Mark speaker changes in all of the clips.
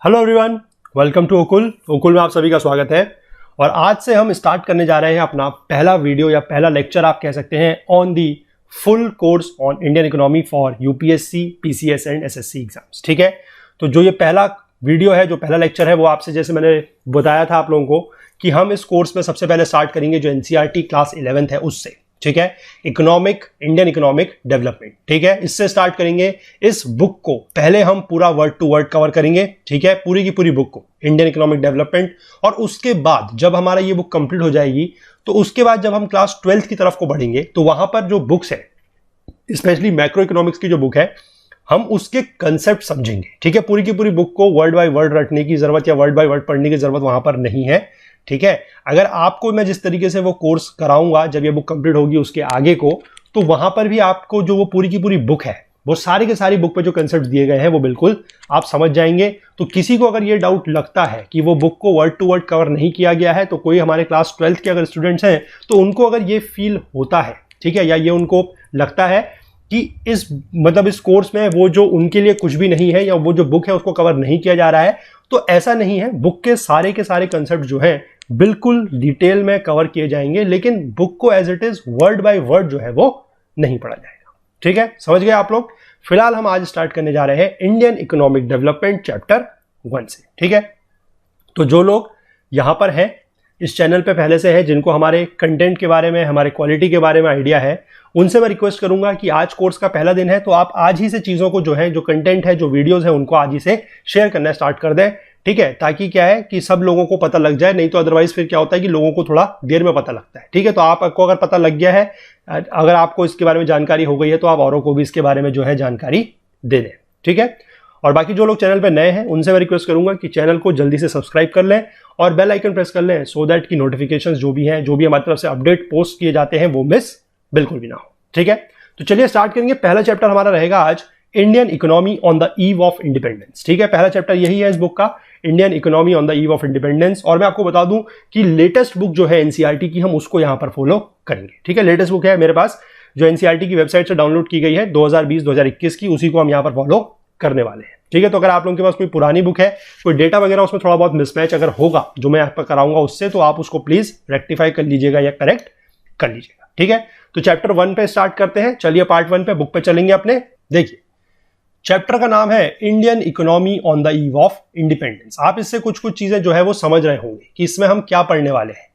Speaker 1: Hello everyone, welcome to ओकुल में आप सभी का स्वागत है। और आज से हम स्टार्ट करने जा रहे हैं अपना पहला वीडियो या पहला लेक्चर आप कह सकते हैं on the full course on Indian economy for UPSC, PCS and SSC exams. ठीक है, तो जो ये पहला वीडियो है, जो पहला लेक्चर है, वो आपसे जैसे मैंने बताया था आप लोगों को कि हम इस कोर्स में सबसे पहले स्टार्ट करेंगे जो एनसीईआरटी क्लास 11th है उससे। ठीक है, इंडियन इकोनॉमिक डेवलपमेंट। ठीक है, इससे स्टार्ट करेंगे। इस बुक को पहले हम पूरा वर्ड टू वर्ड कवर करेंगे। ठीक है, पूरी की पूरी बुक को, इंडियन इकोनॉमिक डेवलपमेंट। और उसके बाद जब हमारा ये बुक कंप्लीट हो जाएगी तो उसके बाद जब हम क्लास 12th की तरफ को बढ़ेंगे तो वहां पर जो बुक्स है, स्पेशली मैक्रो इकोनॉमिक्स की जो बुक है, हम उसके कंसेप्ट समझेंगे। ठीक है, पूरी की पूरी बुक को वर्ड बाय वर्ड रटने की जरूरत या वर्ड बाय वर्ड पढ़ने की जरूरत वहां पर नहीं है। ठीक है, अगर आपको मैं जिस तरीके से वो कोर्स कराऊंगा जब ये बुक कंप्लीट होगी उसके आगे को, तो वहां पर भी आपको जो वो पूरी की पूरी बुक है, वो सारी के सारी बुक पे जो कंसेप्ट दिए गए हैं वो बिल्कुल आप समझ जाएंगे। तो किसी को अगर ये डाउट लगता है कि वो बुक को वर्ड टू वर्ड कवर नहीं किया गया है, तो कोई हमारे क्लास 12th के अगर स्टूडेंट्स हैं तो उनको अगर ये फील होता है, ठीक है, या ये उनको लगता है कि इस कोर्स में वो जो उनके लिए कुछ भी नहीं है या वो जो बुक है उसको कवर नहीं किया जा रहा है, तो ऐसा नहीं है। बुक के सारे कंसेप्ट जो हैं बिल्कुल डिटेल में कवर किए जाएंगे, लेकिन बुक को as it is word by word जो है वो नहीं पढ़ा जाएगा। ठीक है, समझ गए आप लोग। फिलहाल हम आज स्टार्ट करने जा रहे हैं इंडियन इकोनॉमिक डेवलपमेंट चैप्टर 1 से। ठीक है, तो जो लोग यहां पर हैं, इस चैनल पे पहले से है, जिनको हमारे कंटेंट के बारे में, हमारे क्वालिटी के बारे में आइडिया है, उनसे मैं रिक्वेस्ट करूंगा कि आज कोर्स का पहला दिन है तो आप आज ही से चीजों को जो है, जो कंटेंट है, जो वीडियोस है, उनको आज ही से शेयर करना स्टार्ट कर दें। ठीक है, ताकि क्या है कि सब लोगों को पता लग जाए, नहीं तो अदरवाइज फिर क्या होता है कि लोगों को थोड़ा देर में पता लगता है। ठीक है, तो आपको अगर पता लग गया है, अगर आपको इसके बारे में जानकारी हो गई है, तो आप औरों को भी इसके बारे में जो है जानकारी दे दें। ठीक है, और बाकी जो लोग चैनल पे नए हैं उनसे मैं रिक्वेस्ट करूंगा कि चैनल को जल्दी से सब्सक्राइब कर लें और बेल आइकन प्रेस कर लें, सो दैट की नोटिफिकेशंस जो भी हैं, जो भी हमारी तरफ से अपडेट पोस्ट किए जाते हैं, वो मिस बिल्कुल भी ना हो। ठीक है, तो चलिए स्टार्ट करेंगे। पहला चैप्टर हमारा रहेगा आज Indian economy on the eve of independence. ठीक है, पहला चैप्टर यही है इस बुक का, Indian economy on the eve of independence. और मैं आपको बता दूं कि लेटेस्ट बुक जो है एनसीईआरटी की, हम उसको यहां पर फॉलो करेंगे। ठीक है, लेटेस्ट बुक है मेरे पास जो एनसीईआरटी की वेबसाइट से डाउनलोड की गई है 2020-2021 की, उसी को हम यहां पर फॉलो करने वाले हैं। ठीक है, तो अगर आप लोगों के पास कोई पुरानी बुक है, कोई डेटा वगैरह उसमें थोड़ा बहुत मिसमैच अगर होगा जो मैं यहाँ पर कराऊंगा उससे, तो आप उसको प्लीज रेक्टिफाई कर लीजिएगा या करेक्ट कर लीजिएगा। ठीक है, तो चैप्टर 1 पे स्टार्ट करते हैं। चलिए पार्ट 1 पे बुक पे चलेंगे अपने। देखिए, चैप्टर का नाम है Indian economy on the eve of independence. आप इससे कुछ चीजें जो है वो समझ रहे होंगे कि इसमें हम क्या पढ़ने वाले हैं,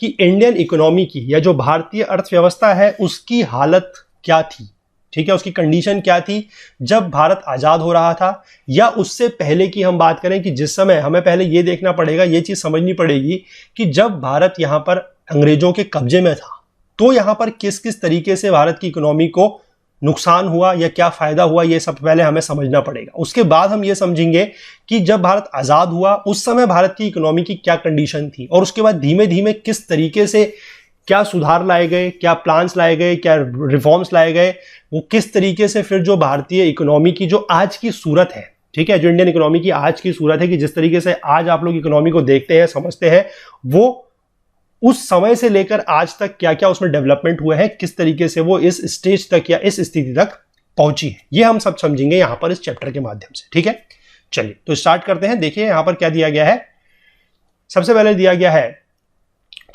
Speaker 1: कि इंडियन इकोनॉमी की या जो भारतीय अर्थव्यवस्था है उसकी हालत क्या थी। ठीक है, उसकी कंडीशन क्या थी जब भारत आजाद हो रहा था, या उससे पहले की हम बात करें कि जिस समय, हमें पहले ये देखना पड़ेगा, ये चीज समझनी पड़ेगी कि जब भारत यहां पर अंग्रेजों के कब्जे में था तो यहां पर किस किस तरीके से भारत की इकोनॉमी को नुकसान हुआ या क्या फायदा हुआ, ये सब पहले हमें समझना पड़ेगा। उसके बाद हम ये समझेंगे कि जब भारत आजाद हुआ उस समय भारत की इकोनॉमी की क्या कंडीशन थी, और उसके बाद धीमे धीमे किस तरीके से क्या सुधार लाए गए, क्या प्लान्स लाए गए, क्या रिफॉर्म्स लाए गए, वो किस तरीके से फिर जो भारतीय इकोनॉमी की जो आज की सूरत है, ठीक है, जो इंडियन इकोनॉमी की आज की सूरत है, कि जिस तरीके से आज आप लोग इकोनॉमी को देखते हैं, समझते हैं, वो उस समय से लेकर आज तक क्या क्या उसमें डेवलपमेंट हुआ है, किस तरीके से वो इस स्टेज तक या इस स्थिति तक पहुंची है, ये हम सब समझेंगे यहां पर इस चैप्टर के माध्यम से। ठीक है, चलिए तो स्टार्ट करते हैं। देखिए यहां पर क्या दिया गया है। सबसे पहले दिया गया है,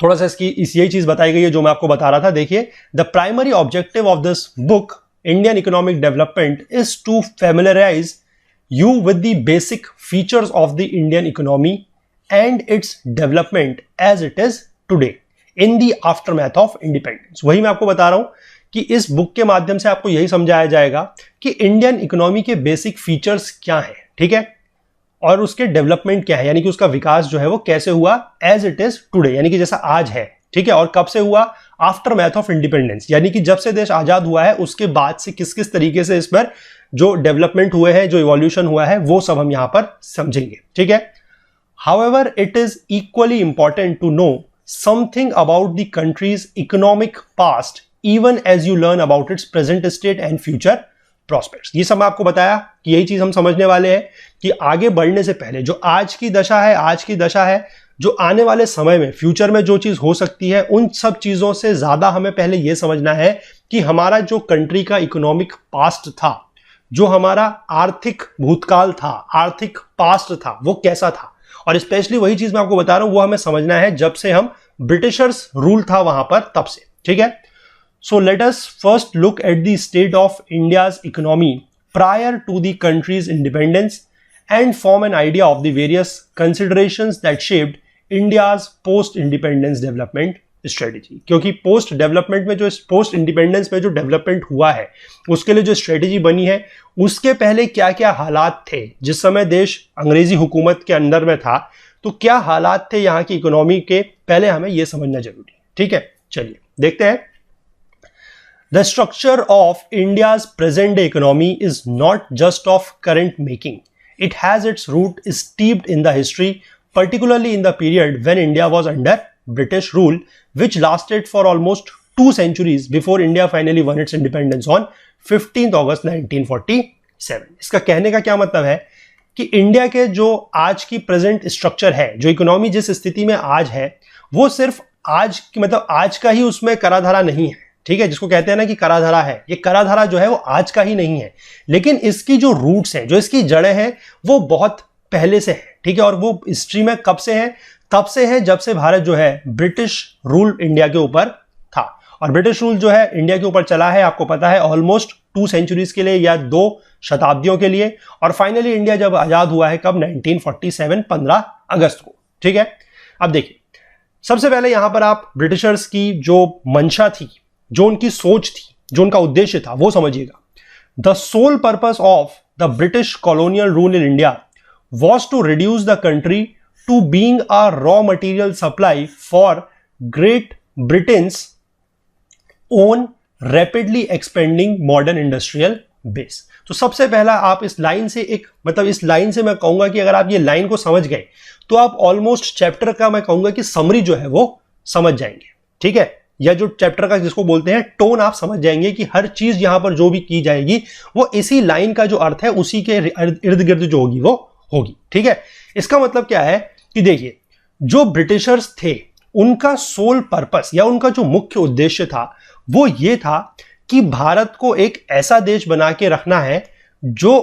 Speaker 1: थोड़ा सा इसकी यही चीज बताई गई है जो मैं आपको बता रहा था। देखिए, the primary objective of this book Indian economic development is to familiarise you with the basic features of the Indian economy and its development as it is today in the aftermath of independence. वही मैं आपको बता रहा हूं कि इस book के माध्यम से आपको यही समझाया जाएगा कि इंडियन इकोनॉमी के बेसिक फीचर्स क्या हैं, ठीक है, और उसके डेवलपमेंट क्या है, यानी कि उसका विकास जो है वो कैसे हुआ एज इट इज टुडे, यानी कि जैसा आज है। ठीक है, और कब से हुआ, आफ्टर मैथ ऑफ इंडिपेंडेंस, यानी कि जब से देश आजाद हुआ है उसके बाद से किस किस तरीके से इस पर जो डेवलपमेंट हुए हैं, जो इवोल्यूशन हुआ है, वो सब हम यहां पर समझेंगे। ठीक है, however it is equally important to know something about the country's economic past even as you learn about its present state and future prospects। ये सब मैं आपको बताया कि यही चीज हम समझने वाले हैं कि आगे बढ़ने से पहले जो आज की दशा है, जो आने वाले समय में, फ्यूचर में जो चीज हो सकती है, उन सब चीजों से ज्यादा हमें पहले यह समझना है कि हमारा जो कंट्री का इकोनॉमिक पास्ट था, जो हमारा आर्थिक भूतकाल था, आर्थिक पास्ट था, वो कैसा था। और स्पेशली वही चीज मैं आपको बता रहा हूं, वो हमें समझना है जब से हम ब्रिटिशर्स रूल था वहां पर तब से, ठीक है। So let us first look at the state of India's economy prior to the country's independence and form an idea of the various considerations that shaped India's post-independence development strategy। क्योंकि post development में जो post independence में जो development हुआ है उसके लिए जो स्ट्रेटेजी बनी है, उसके पहले क्या क्या हालात थे। जिस समय देश अंग्रेजी हुकूमत के अंदर में था तो क्या हालात थे यहाँ की इकोनॉमी के, पहले हमें यह समझना जरूरी है, ठीक है। चलिए देखते हैं। The structure of India's present day economy is not just of current making. It has its root steeped in the history, particularly in the period when India was under British rule, which lasted for almost 2 centuries before India finally won its independence on 15th August 1947। इसका कहने का क्या मतलब है कि India के जो आज की प्रेजेंट स्ट्रक्चर है, जो इकोनॉमी जिस स्थिति में आज है, वो सिर्फ आज की मतलब आज का ही उसमें कराधारा नहीं है, ठीक है। जिसको कहते हैं ना कि कराधारा है, ये कराधारा जो है वो आज का ही नहीं है, लेकिन इसकी जो रूट्स हैं, जो इसकी जड़ें हैं, वो बहुत पहले से है, ठीक है। और वो हिस्ट्री में कब से है? तब से है जब से भारत जो है ब्रिटिश रूल इंडिया के ऊपर था। और ब्रिटिश रूल जो है इंडिया के ऊपर चला है, आपको पता है, ऑलमोस्ट 2 सेंचुरीज के लिए या 2 शताब्दियों के लिए। और फाइनली इंडिया जब आजाद हुआ है कब? 1947 15 अगस्त को, ठीक है। अब देखिए, सबसे पहले यहां पर आप ब्रिटिशर्स की जो मंशा थी, जो उनकी सोच थी, जो उनका उद्देश्य था, वो समझिएगा। The sole purpose of the British colonial rule in India was to reduce the country to being a raw material supply for Great Britain's own rapidly expanding modern industrial base. तो सबसे पहला आप इस लाइन से इस line से मैं कहूंगा कि अगर आप ये लाइन को समझ गए तो आप ऑलमोस्ट चैप्टर का मैं कहूंगा कि समरी जो है वो समझ जाएंगे, ठीक है। या जो चैप्टर का जिसको बोलते हैं टोन, आप समझ जाएंगे कि हर चीज यहां पर जो भी की जाएगी वो इसी लाइन का जो अर्थ है उसी के इर्द गिर्द जो होगी वो होगी, ठीक है। इसका मतलब क्या है कि देखिए, जो ब्रिटिशर्स थे उनका सोल पर्पस या उनका जो मुख्य उद्देश्य था वो ये था कि भारत को एक ऐसा देश बना के रखना है जो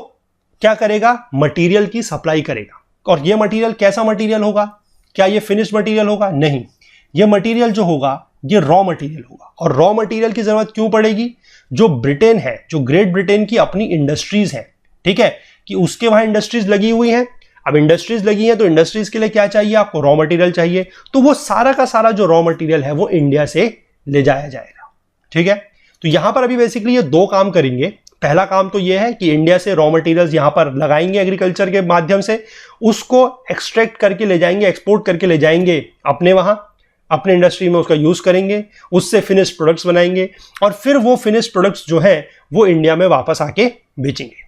Speaker 1: क्या करेगा? मटीरियल की सप्लाई करेगा। और ये मटीरियल कैसा मटीरियल होगा? क्या ये फिनिश्ड मटीरियल होगा? नहीं, ये मटीरियल जो होगा ये रॉ मटेरियल होगा। और रॉ मटेरियल की जरूरत क्यों पड़ेगी? जो ब्रिटेन है, जो ग्रेट ब्रिटेन की अपनी इंडस्ट्रीज है, ठीक है, कि उसके वहां इंडस्ट्रीज लगी हुई हैं। अब इंडस्ट्रीज लगी हैं तो इंडस्ट्रीज के लिए क्या चाहिए? आपको रॉ मटेरियल चाहिए। तो वो सारा का सारा जो रॉ मटेरियल है वो इंडिया से ले जाया जाएगा, ठीक है। तो यहां पर अभी बेसिकली ये 2 काम करेंगे। पहला काम तो ये है कि इंडिया से रॉ मटेरियल्स यहां पर लगाएंगे एग्रीकल्चर के माध्यम से, उसको एक्सट्रैक्ट करके ले जाएंगे, एक्सपोर्ट करके ले जाएंगे अपने वहां, अपने इंडस्ट्री में उसका यूज करेंगे, उससे फिनिश्ड प्रोडक्ट्स बनाएंगे और फिर वो फिनिश्ड प्रोडक्ट्स जो है वो इंडिया में वापस आके बेचेंगे।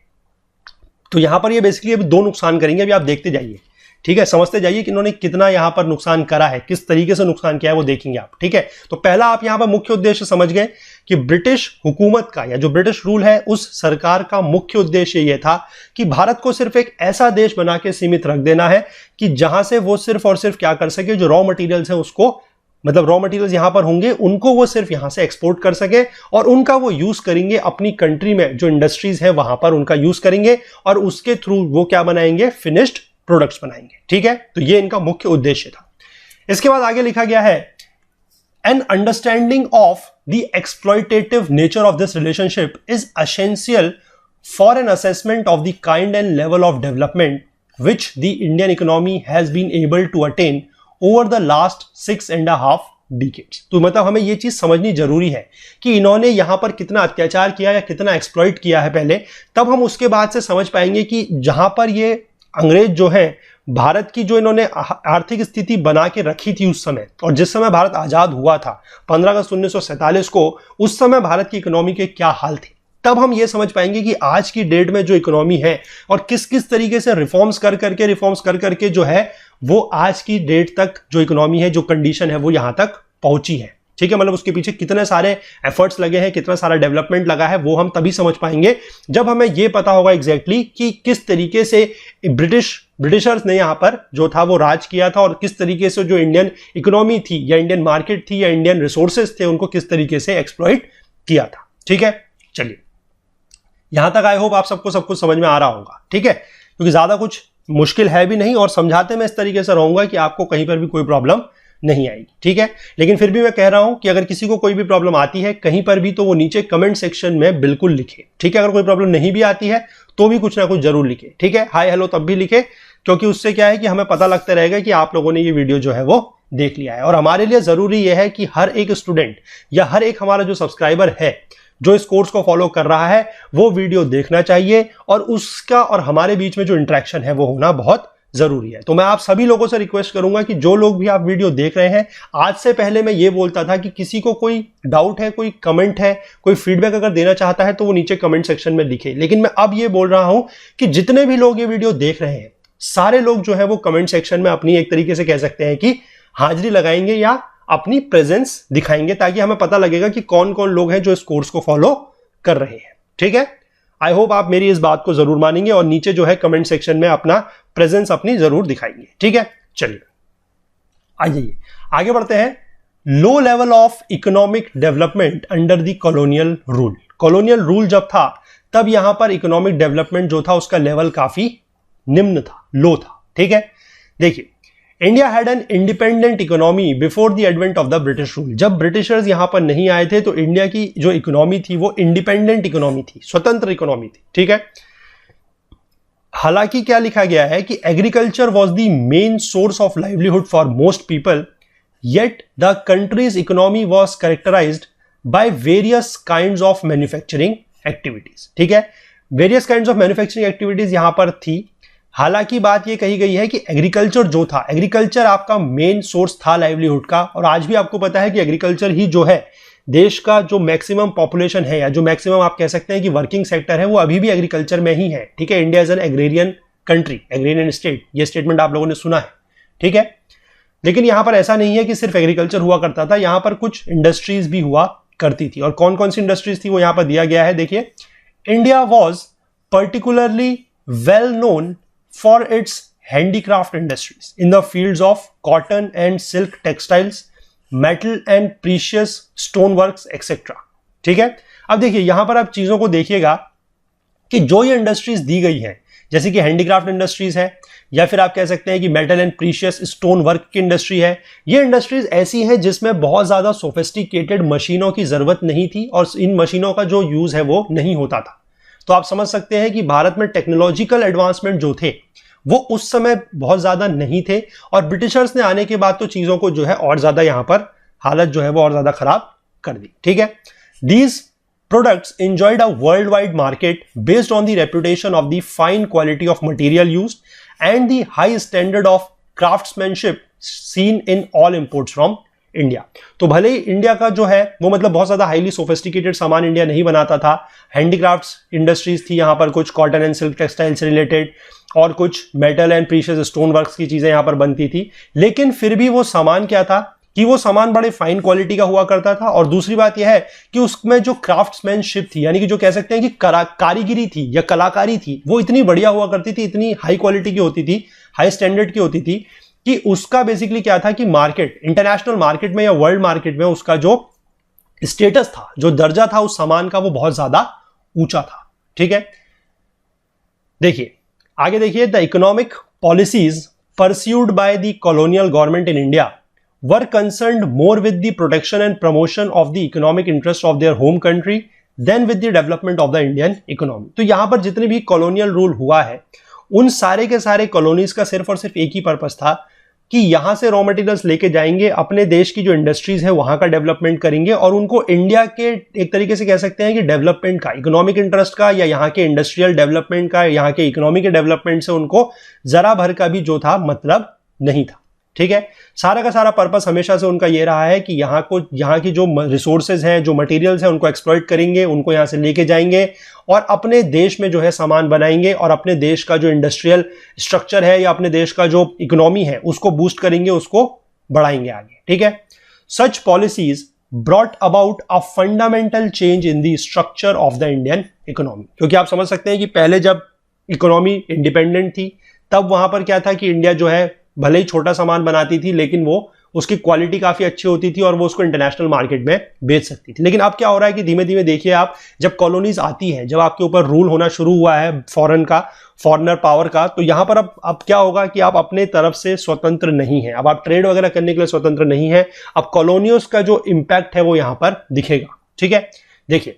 Speaker 1: तो यहां पर ये बेसिकली अभी 2 नुकसान करेंगे, अभी आप देखते जाइए, ठीक है। समझते जाइए कि इन्होंने कितना यहां पर नुकसान करा है, किस तरीके से नुकसान किया है वो देखेंगे आप, ठीक है। तो पहला आप यहां पर मुख्य उद्देश्य समझ गए कि ब्रिटिश हुकूमत का या जो ब्रिटिश रूल है उस सरकार का मुख्य उद्देश्य यह था कि भारत को सिर्फ एक ऐसा देश बना के सीमित रख देना है कि जहां से वो सिर्फ और सिर्फ क्या कर सके, जो रॉ मटेरियल्स है उसको, मतलब रॉ मटेरियल्स यहां पर होंगे उनको वो सिर्फ यहां से एक्सपोर्ट कर सके और उनका वो यूज करेंगे अपनी कंट्री में, जो इंडस्ट्रीज है वहां पर उनका यूज करेंगे और उसके थ्रू वो क्या बनाएंगे? फिनिश्ड प्रोडक्ट्स बनाएंगे, ठीक है। तो ये इनका मुख्य उद्देश्य था। इसके बाद आगे लिखा गया है, an understanding of the exploitative nature of this relationship is essential for an assessment of the kind and level of development which the Indian economy has been able to attain over the last 6.5 decades। तो मतलब हमें यह चीज समझनी जरूरी है कि इन्होंने यहां पर कितना अत्याचार किया या कितना एक्सप्लॉइट किया है पहले, तब हम उसके बाद से समझ पाएंगे कि जहां पर ये अंग्रेज जो है भारत की जो इन्होंने आर्थिक स्थिति बना के रखी थी उस समय, और जिस समय भारत आजाद हुआ था 15 अगस्त 1947 को, उस समय भारत की इकोनॉमी के क्या हाल थे, तब हम ये समझ पाएंगे कि आज की डेट में जो इकोनॉमी है और किस किस तरीके से रिफॉर्म्स कर करके जो है वो आज की डेट तक जो इकोनॉमी है, जो कंडीशन है वो यहां तक पहुंची है, ठीक है। मतलब उसके पीछे कितने सारे एफर्ट्स लगे हैं, कितना सारा डेवलपमेंट लगा है, वो हम तभी समझ पाएंगे जब हमें ये पता होगा एग्जैक्टली कि किस तरीके से ब्रिटिशर्स ने यहां पर जो था वो राज किया था और किस तरीके से जो इंडियन इकोनॉमी थी या इंडियन मार्केट थी या इंडियन रिसोर्सेज थे उनको किस तरीके से एक्सप्लॉइट किया था, ठीक है। चलिए यहां तक आई होप आप सबको सब कुछ समझ में आ रहा होगा, ठीक है, क्योंकि ज्यादा कुछ मुश्किल है भी नहीं और समझाते मैं इस तरीके से रहूंगा कि आपको कहीं पर भी कोई प्रॉब्लम नहीं आएगी, ठीक है। लेकिन फिर भी मैं कह रहा हूं कि अगर किसी को कोई भी प्रॉब्लम आती है कहीं पर भी तो वो नीचे कमेंट सेक्शन में बिल्कुल लिखे, ठीक है। अगर कोई प्रॉब्लम नहीं भी आती है तो भी कुछ ना कुछ जरूर लिखे, ठीक है, हाय हेलो तब भी लिखे, क्योंकि उससे क्या है कि हमें पता लगता रहेगा कि आप लोगों ने ये वीडियो जो है वो देख लिया है। और हमारे लिए जरूरी यह है कि हर एक स्टूडेंट या हर एक हमारा जो सब्सक्राइबर है जो इस कोर्स को फॉलो कर रहा है वो वीडियो देखना चाहिए और उसका और हमारे बीच में जो इंटरेक्शन है वो होना बहुत जरूरी है। तो मैं आप सभी लोगों से रिक्वेस्ट करूंगा कि जो लोग भी आप वीडियो देख रहे हैं, आज से पहले मैं ये बोलता था कि किसी को कोई डाउट है, कोई कमेंट है, कोई फीडबैक अगर देना चाहता है तो वो नीचे कमेंट सेक्शन में लिखे। लेकिन मैं अब ये बोल रहा हूं कि जितने भी लोग ये वीडियो देख रहे हैं सारे लोग जो है वो कमेंट सेक्शन में अपनी एक तरीके से कह सकते हैं कि हाजिरी लगाएंगे या अपनी प्रेजेंस दिखाएंगे, ताकि हमें पता लगेगा कि कौन कौन लोग हैं जो इस कोर्स को फॉलो कर रहे हैं, ठीक है। आई होप आप मेरी इस बात को जरूर मानेंगे और नीचे जो है कमेंट सेक्शन में अपना प्रेजेंस अपनी जरूर दिखाएंगे, ठीक है। चलिए आइए आगे बढ़ते हैं। Low level of economic development under the colonial rule. Colonial rule जब था तब यहां पर इकोनॉमिक डेवलपमेंट जो था उसका लेवल काफी निम्न था, लो था, ठीक है। देखिए, India had an independent economy before the advent of the British rule. जब ब्रिटिशर्स यहां पर नहीं आए थे तो इंडिया की जो इकोनॉमी थी वो इंडिपेंडेंट इकोनॉमी थी, स्वतंत्र इकोनॉमी थी, ठीक है। हालांकि क्या लिखा गया है कि agriculture was the main source of livelihood for most people, yet the country's economy was characterised by various kinds of manufacturing activities, ठीक है। Various kinds of manufacturing activities यहां पर थी। हालांकि बात यह कही गई है कि एग्रीकल्चर जो था, एग्रीकल्चर आपका मेन सोर्स था लाइवलीहुड का, और आज भी आपको पता है कि एग्रीकल्चर ही जो है देश का जो मैक्सिमम पॉपुलेशन है या जो मैक्सिमम आप कह सकते हैं कि वर्किंग सेक्टर है वो अभी भी एग्रीकल्चर में ही है, ठीक है। India is an agrarian country, agrarian state, ये स्टेटमेंट आप लोगों ने सुना है, ठीक है। लेकिन यहां पर ऐसा नहीं है कि सिर्फ एग्रीकल्चर हुआ करता था, यहां पर कुछ इंडस्ट्रीज भी हुआ करती थी। और कौन कौन सी इंडस्ट्रीज थी वो यहां पर दिया गया है, देखिए। India was particularly well known for its handicraft industries in the fields of cotton and silk textiles, metal and precious stoneworks, etc. ठीक है। अब देखिए यहां पर आप चीजों को देखिएगा कि जो ये इंडस्ट्रीज दी गई हैं, जैसे कि हैंडीक्राफ्ट इंडस्ट्रीज है या फिर आप कह सकते हैं कि metal and precious stone work की इंडस्ट्री है, ये इंडस्ट्रीज ऐसी है जिसमें बहुत ज्यादा सोफिस्टिकेटेड मशीनों की जरूरत नहीं थी और इन मशीनों का जो यूज है वो नहीं होता था। तो आप समझ सकते हैं कि भारत में टेक्नोलॉजिकल एडवांसमेंट जो थे वो उस समय बहुत ज्यादा नहीं थे, और ब्रिटिशर्स ने आने के बाद तो चीजों को जो है और ज्यादा यहां पर हालत जो है वो और ज्यादा खराब कर दी, ठीक है। These products enjoyed a worldwide market based on the reputation of the fine quality of material used and the high standard of craftsmanship seen in all imports from India. तो भले ही इंडिया का जो है वो मतलब बहुत ज्यादा हाईली सोफिस्टिकेटेड सामान इंडिया नहीं बनाता था, हैंडीक्राफ्ट्स इंडस्ट्रीज थी यहां पर, कुछ कॉटन एंड सिल्क टेक्सटाइल से रिलेटेड और कुछ metal and precious stone works की चीजें यहां पर बनती थी, लेकिन फिर भी वो सामान क्या था कि वो सामान बड़े फाइन क्वालिटी का हुआ करता था। और दूसरी बात यह है कि उसमें जो क्राफ्ट्समैनशिप थी, यानी कि जो कह सकते हैं कि कारीगिरी थी या कलाकारी थी, वो इतनी बढ़िया हुआ करती थी, इतनी हाई क्वालिटी की होती थी, हाई स्टैंडर्ड की होती थी कि उसका बेसिकली क्या था कि मार्केट, इंटरनेशनल मार्केट में या वर्ल्ड मार्केट में उसका जो स्टेटस था, जो दर्जा था उस सामान का, वो बहुत ज्यादा ऊंचा था, ठीक है। देखिए आगे देखिए, the economic policies pursued by the colonial government in India were concerned more with the protection and promotion of the economic interest of their home country than with the development of the Indian economy. तो यहां पर जितने भी colonial rule हुआ है उन सारे के सारे कॉलोनीज का सिर्फ और सिर्फ एक ही पर्पस था कि यहां से रॉ मटेरियल्स लेके जाएंगे, अपने देश की जो इंडस्ट्रीज है वहां का डेवलपमेंट करेंगे और उनको इंडिया के एक तरीके से कह सकते हैं कि डेवलपमेंट का, इकोनॉमिक इंटरेस्ट का या यहाँ के इंडस्ट्रियल डेवलपमेंट का, यहाँ के इकोनॉमी के डेवलपमेंट से उनको जरा भर का भी जो था मतलब नहीं था, ठीक है। सारा का सारा पर्पस हमेशा से उनका ये रहा है कि यहाँ की जो रिसोर्सेज हैं, जो मटेरियल्स हैं, उनको एक्सप्लॉइट करेंगे, उनको यहाँ से लेके जाएंगे और अपने देश में जो है सामान बनाएंगे और अपने देश का जो इंडस्ट्रियल स्ट्रक्चर है या अपने देश का जो इकोनॉमी है उसको बूस्ट करेंगे, उसको बढ़ाएंगे आगे, ठीक है। Such policies brought about a fundamental change in the structure of the Indian economy. क्योंकि आप समझ सकते हैं कि पहले जब इकोनॉमी इंडिपेंडेंट थी तब वहां पर क्या था कि इंडिया जो है भले ही छोटा सामान बनाती थी लेकिन वो उसकी क्वालिटी काफी अच्छी होती थी और वो उसको इंटरनेशनल मार्केट में बेच सकती थी। लेकिन अब क्या हो रहा है कि धीमे धीमे देखिए आप, जब कॉलोनीज आती है, जब आपके ऊपर रूल होना शुरू हुआ है फॉरेनर पावर का, तो यहां पर अब क्या होगा कि आप अपने तरफ से स्वतंत्र नहीं है, अब आप ट्रेड वगैरह करने के लिए स्वतंत्र नहीं है। अब कॉलोनियों का जो इंपैक्ट है वो यहां पर दिखेगा। ठीक है, देखिए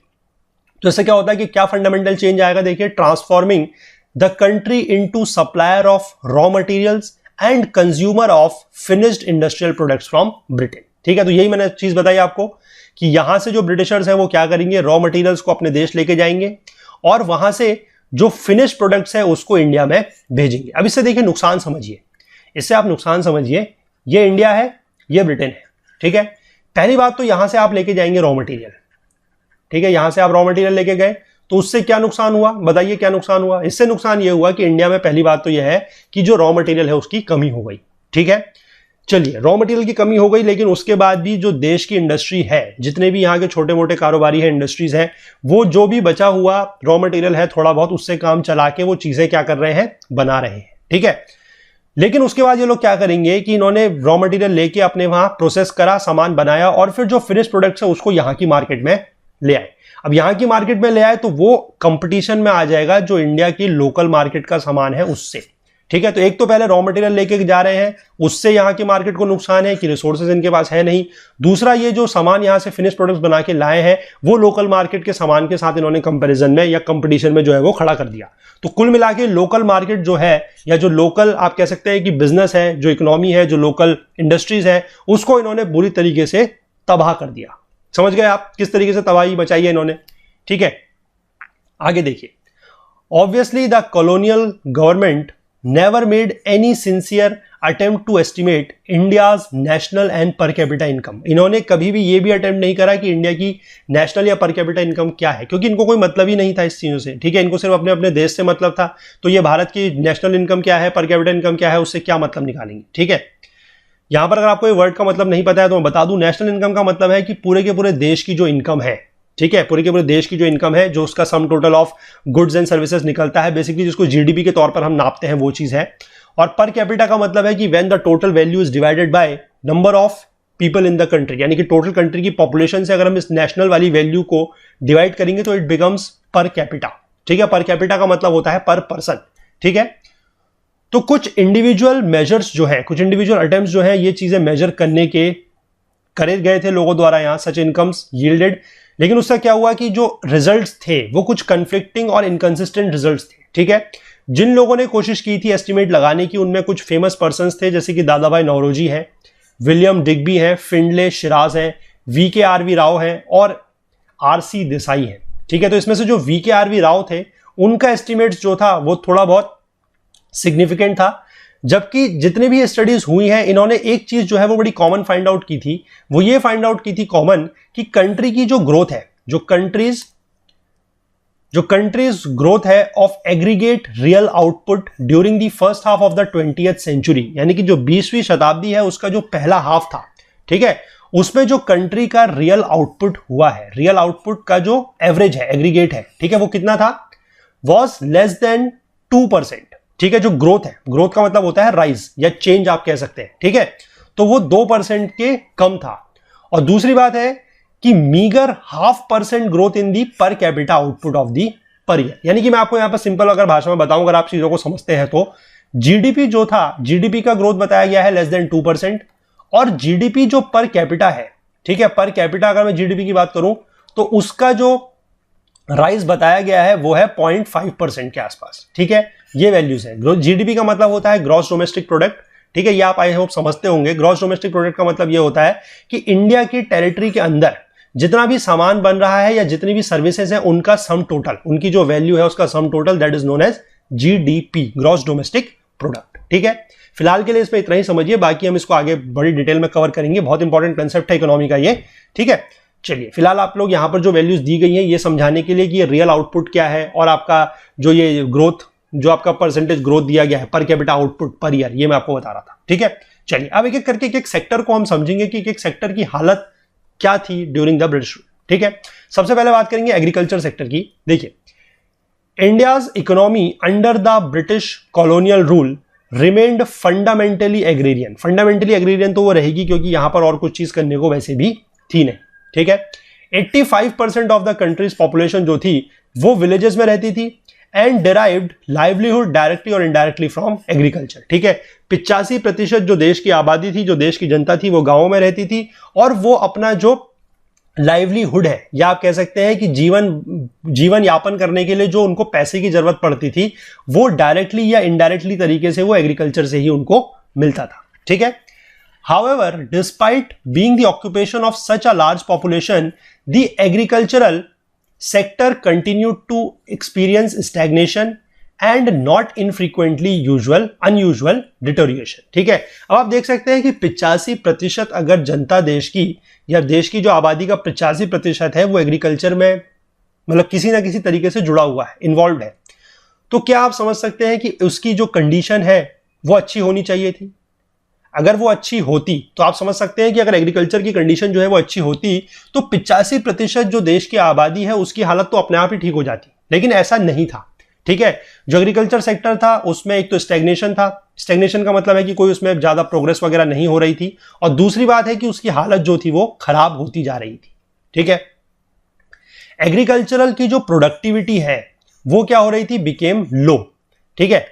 Speaker 1: तो इससे क्या होता है कि क्या फंडामेंटल चेंज आएगा, देखिए, transforming the country into supplier of raw materials and consumer of finished industrial products from Britain. ठीक है, तो यही मैंने चीज बताई आपको कि यहां से जो ब्रिटिशर्स हैं वो क्या करेंगे, रॉ मटेरियल्स को अपने देश लेके जाएंगे और वहां से जो फिनिश्ड प्रोडक्ट्स है उसको इंडिया में भेजेंगे। अब इससे देखिए नुकसान समझिए, इससे आप नुकसान समझिए, ये इंडिया है, ये ब्रिटेन है। ठीक है, पहली बात तो यहां से आप लेके जाएंगे रॉ मटेरियल। ठीक है, यहां से आप रॉ मटेरियल लेके गए तो उससे क्या नुकसान हुआ, बताइए क्या नुकसान हुआ। इससे नुकसान यह हुआ कि इंडिया में पहली बात तो यह है कि जो रॉ मटेरियल है उसकी कमी हो गई। ठीक है, चलिए रॉ मटेरियल की कमी हो गई, लेकिन उसके बाद भी जो देश की इंडस्ट्री है, जितने भी यहाँ के छोटे मोटे कारोबारी हैं, इंडस्ट्रीज हैं, वो जो भी बचा हुआ रॉ मटेरियल है थोड़ा बहुत, उससे काम चला के वो चीजें क्या कर रहे हैं, बना रहे हैं। ठीक है, लेकिन उसके बाद ये लोग क्या करेंगे कि इन्होंने रॉ मटेरियल लेके अपने वहां प्रोसेस करा, सामान बनाया और फिर जो फिनिश प्रोडक्ट्स है उसको यहाँ की मार्केट में ले आए। अब यहां की मार्केट में ले आए तो वो कंपटीशन में आ जाएगा जो इंडिया की लोकल मार्केट का सामान है उससे। ठीक है, तो एक तो पहले रॉ मटेरियल लेके जा रहे हैं, उससे यहां की मार्केट को नुकसान है कि रिसोर्सेज इनके पास है नहीं। दूसरा, ये जो सामान यहां से फिनिश प्रोडक्ट्स बना के लाए हैं वो लोकल मार्केट के सामान के साथ इन्होंने कंपैरिजन में या कंपटीशन में जो है वो खड़ा कर दिया। तो कुल मिला के लोकल मार्केट जो है, या जो लोकल आप कह सकते हैं कि बिजनेस है, जो इकोनॉमी है, जो लोकल इंडस्ट्रीज है, उसको इन्होंने बुरी तरीके से तबाह कर दिया। समझ गए आप किस तरीके से तबाही मचाई है इन्होंने। ठीक है, आगे देखिए, obviously the colonial government never made any sincere attempt to estimate India's national and per capita income. इन्होंने कभी भी ये भी अटेम्प्ट नहीं करा कि इंडिया की नेशनल या पर कैपिटा इनकम क्या है, क्योंकि इनको कोई मतलब ही नहीं था इस चीजों से। ठीक है, इनको सिर्फ अपने अपने देश से मतलब था, तो ये भारत की नेशनल इनकम क्या है, पर कैपिटा इनकम क्या है, उससे क्या मतलब निकालेंगे। ठीक है, यहां पर अगर आपको ये वर्ड का मतलब नहीं पता है तो मैं बता दूं, नेशनल इनकम का मतलब है कि पूरे के पूरे देश की जो इनकम है, ठीक है, पूरे के पूरे देश की जो इनकम है, जो उसका sum total of goods and services निकलता है, बेसिकली जिसको जीडीपी के तौर पर हम नापते हैं, वो चीज है। और पर कैपिटा का मतलब है कि when the total value is divided by number of people in the country, यानी कि टोटल कंट्री की पॉपुलेशन से अगर हम इस नेशनल वाली वैल्यू को डिवाइड करेंगे तो इट बिकम्स पर कैपिटा। ठीक है, पर कैपिटा का मतलब होता है पर पर्सन। ठीक है, तो कुछ इंडिविजुअल मेजर्स जो है, कुछ इंडिविजुअल अटेम्प्ट्स जो है, ये चीजें मेजर करने के करे गए थे लोगों द्वारा, यहां सच इनकम्स यील्डेड, लेकिन उससे क्या हुआ कि जो रिजल्ट्स थे वो कुछ कन्फ्लिक्टिंग और इनकंसिस्टेंट रिजल्ट्स थे। ठीक है, जिन लोगों ने कोशिश की थी एस्टिमेट लगाने की, उनमें कुछ फेमस पर्संस थे, जैसे कि दादा भाई नौरोजी हैं, विलियम डिग्बी हैं, फिंडले शिराज हैं, VKRV राव हैं और RC देसाई हैं। ठीक है, तो इसमें से जो VKRV राव थे उनका एस्टिमेट जो था वो थोड़ा बहुत सिग्निफिकेंट था, जबकि जितने भी स्टडीज हुई हैं इन्होंने एक चीज जो है वो बड़ी कॉमन फाइंड आउट की थी। वो ये फाइंड आउट की थी कॉमन कि कंट्री की जो ग्रोथ है, जो कंट्रीज ग्रोथ है of aggregate real output during the first half of the 20th century, यानी कि जो 20वीं शताब्दी है उसका जो पहला हाफ था, ठीक है, उसमें जो कंट्री का रियल आउटपुट हुआ है, रियल आउटपुट का जो एवरेज है, एग्रीगेट है, ठीक है, वो कितना था, वॉज लेस देन 2%। ठीक है, जो ग्रोथ है, ग्रोथ का मतलब होता है राइज या चेंज आप कह सकते हैं। ठीक है, तो वो 2% के कम था। और दूसरी बात है कि meagre 0.5% growth in the per capita output of the per year. यानी कि मैं आपको यहां पर सिंपल अगर भाषा में बताऊं, अगर आप चीजों को समझते हैं, तो जीडीपी जो था, जीडीपी का ग्रोथ बताया गया है लेस देन 2%, और जीडीपी जो पर कैपिटा है, ठीक है, पर कैपिटा अगर मैं जीडीपी की बात करूं तो उसका जो राइज बताया गया है वो है 0.5% के आसपास। ठीक है, ये वैल्यूज है। जीडीपी का मतलब होता है ग्रॉस डोमेस्टिक प्रोडक्ट। ठीक है, ये आप आई होप समझते होंगे। ग्रॉस डोमेस्टिक प्रोडक्ट का मतलब ये होता है कि इंडिया की टेरिटरी के अंदर जितना भी सामान बन रहा है या जितनी भी सर्विसेज है उनका सम टोटल, उनकी जो वैल्यू है उसका sum total, that is known as GDP, gross domestic product. ठीक है, फिलहाल के लिए इसमें इतना ही समझिए, बाकी हम इसको आगे बड़ी डिटेल में कवर करेंगे। बहुत इंपॉर्टेंट कंसेप्ट है इकोनॉमी का ये। ठीक है, चलिए फिलहाल आप लोग यहां पर जो वैल्यूज दी गई हैं ये समझाने के लिए कि ये रियल आउटपुट क्या है और आपका जो ये ग्रोथ, जो आपका परसेंटेज ग्रोथ दिया गया है per capita output per year, ये मैं आपको बता रहा था। ठीक है, चलिए अब एक एक करके एक सेक्टर को हम समझेंगे कि एक सेक्टर की हालत क्या थी ड्यूरिंग द ब्रिटिश रूल। ठीक है, सबसे पहले बात करेंगे एग्रीकल्चर सेक्टर की। देखिए, India's economy under the British colonial rule remained fundamentally agrarian. Fundamentally agrarian तो वो रहेगी क्योंकि यहां पर और कुछ चीज करने को वैसे भी थी नहीं, ठीक है। 85% ऑफ द कंट्रीज पॉपुलेशन जो थी वो विलेजेस में रहती थी एंड डिराइव्ड लाइवलीहुड डायरेक्टली और इनडायरेक्टली फ्रॉम एग्रीकल्चर, ठीक है। 85% जो देश की आबादी थी, जो देश की जनता थी, वो गांवों में रहती थी और वो अपना जो लाइवलीहुड है या आप कह सकते हैं कि जीवन यापन करने के लिए जो उनको पैसे की जरूरत पड़ती थी वो डायरेक्टली या इनडायरेक्टली तरीके से वो एग्रीकल्चर से ही उनको मिलता था, ठीक है। However, despite being the occupation of such a large population, the agricultural sector continued to experience stagnation and not infrequently unusual deterioration, ठीक है। अब आप देख सकते हैं कि 85% अगर जनता देश की या देश की जो आबादी का 85% है वो एग्रीकल्चर में मतलब किसी ना किसी तरीके से जुड़ा हुआ है, इन्वॉल्व है, तो क्या आप समझ सकते हैं कि उसकी जो कंडीशन है वो अच्छी होनी चाहिए थी। अगर वो अच्छी होती तो आप समझ सकते हैं कि अगर एग्रीकल्चर की कंडीशन जो है वो अच्छी होती तो 85% जो देश की आबादी है उसकी हालत तो अपने आप ही ठीक हो जाती, लेकिन ऐसा नहीं था, ठीक है। जो एग्रीकल्चर सेक्टर था उसमें एक तो स्टैग्नेशन था। स्टैग्नेशन का मतलब है कि कोई उसमें ज्यादा प्रोग्रेस वगैरह नहीं हो रही थी और दूसरी बात है कि उसकी हालत जो थी वो खराब होती जा रही थी, ठीक है। एग्रीकल्चरल की जो प्रोडक्टिविटी है वो क्या हो रही थी, बिकेम लो, ठीक है,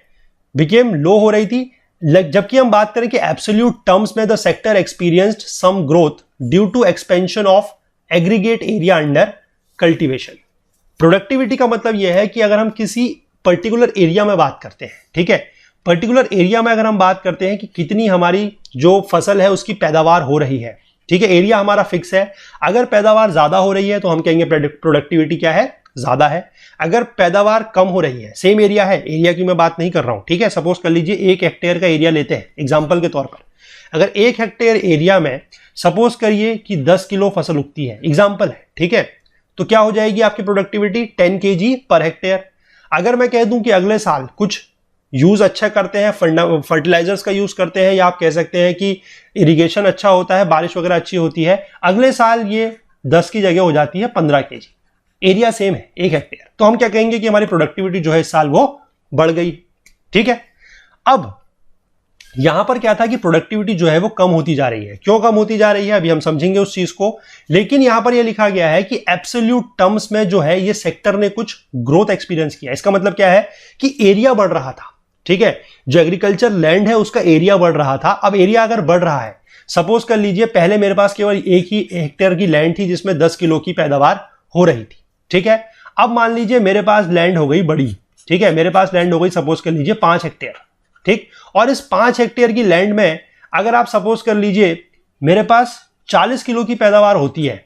Speaker 1: बिकेम लो हो रही थी। जबकि हम बात करें कि एब्सोल्यूट टर्म्स में the sector experienced some growth due to expansion of aggregate area under cultivation. Productivity का मतलब यह है कि अगर हम किसी पर्टिकुलर एरिया में बात करते हैं, ठीक है, पर्टिकुलर एरिया में अगर हम बात करते हैं कि कितनी हमारी जो फसल है उसकी पैदावार हो रही है, ठीक है, एरिया हमारा फिक्स है। अगर पैदावार ज्यादा हो रही है तो हम कहेंगे प्रोडक्टिविटी क्या है, ज्यादा है। अगर पैदावार कम हो रही है, सेम एरिया है, एरिया की मैं बात नहीं कर रहा हूं, ठीक है, सपोज कर लीजिए 1 हेक्टेयर का एरिया लेते हैं एग्जांपल के तौर पर। अगर 1 हेक्टेयर एरिया में सपोज करिए कि 10 किलो फसल उगती है, एग्जांपल है, ठीक है, तो क्या हो जाएगी आपकी प्रोडक्टिविटी 10 kg पर हेक्टेयर। अगर मैं कह दूं कि अगले साल कुछ यूज अच्छा करते हैं, फर्टिलाइजर्स का यूज करते हैं या आप कह सकते हैं कि इरिगेशन अच्छा होता है, बारिश वगैरह अच्छी होती है, अगले साल ये 10 की जगह हो जाती है 15 kg, एरिया सेम है 1 हेक्टेयर, तो हम क्या कहेंगे कि हमारी प्रोडक्टिविटी जो है इस साल वो बढ़ गई, ठीक है। अब यहां पर क्या था कि प्रोडक्टिविटी जो है वो कम होती जा रही है। क्यों कम होती जा रही है अभी हम समझेंगे उस चीज को, लेकिन यहां पर यह लिखा गया है कि एब्सोल्यूट टर्म्स में जो है ये सेक्टर ने कुछ ग्रोथ एक्सपीरियंस किया। इसका मतलब क्या है कि एरिया बढ़ रहा था, ठीक है, जो एग्रीकल्चर लैंड है उसका एरिया बढ़ रहा था। अब एरिया अगर बढ़ रहा है, सपोज कर लीजिए पहले मेरे पास केवल 1 ही हेक्टेयर की लैंड थी जिसमें 10 किलो की पैदावार हो रही थी, ठीक है। अब मान लीजिए मेरे पास लैंड हो गई बड़ी, ठीक है, मेरे पास लैंड हो गई सपोज कर लीजिए 5 हेक्टेयर, ठीक, और इस 5 हेक्टेयर की लैंड में अगर आप सपोज कर लीजिए मेरे पास 40 किलो की पैदावार होती है,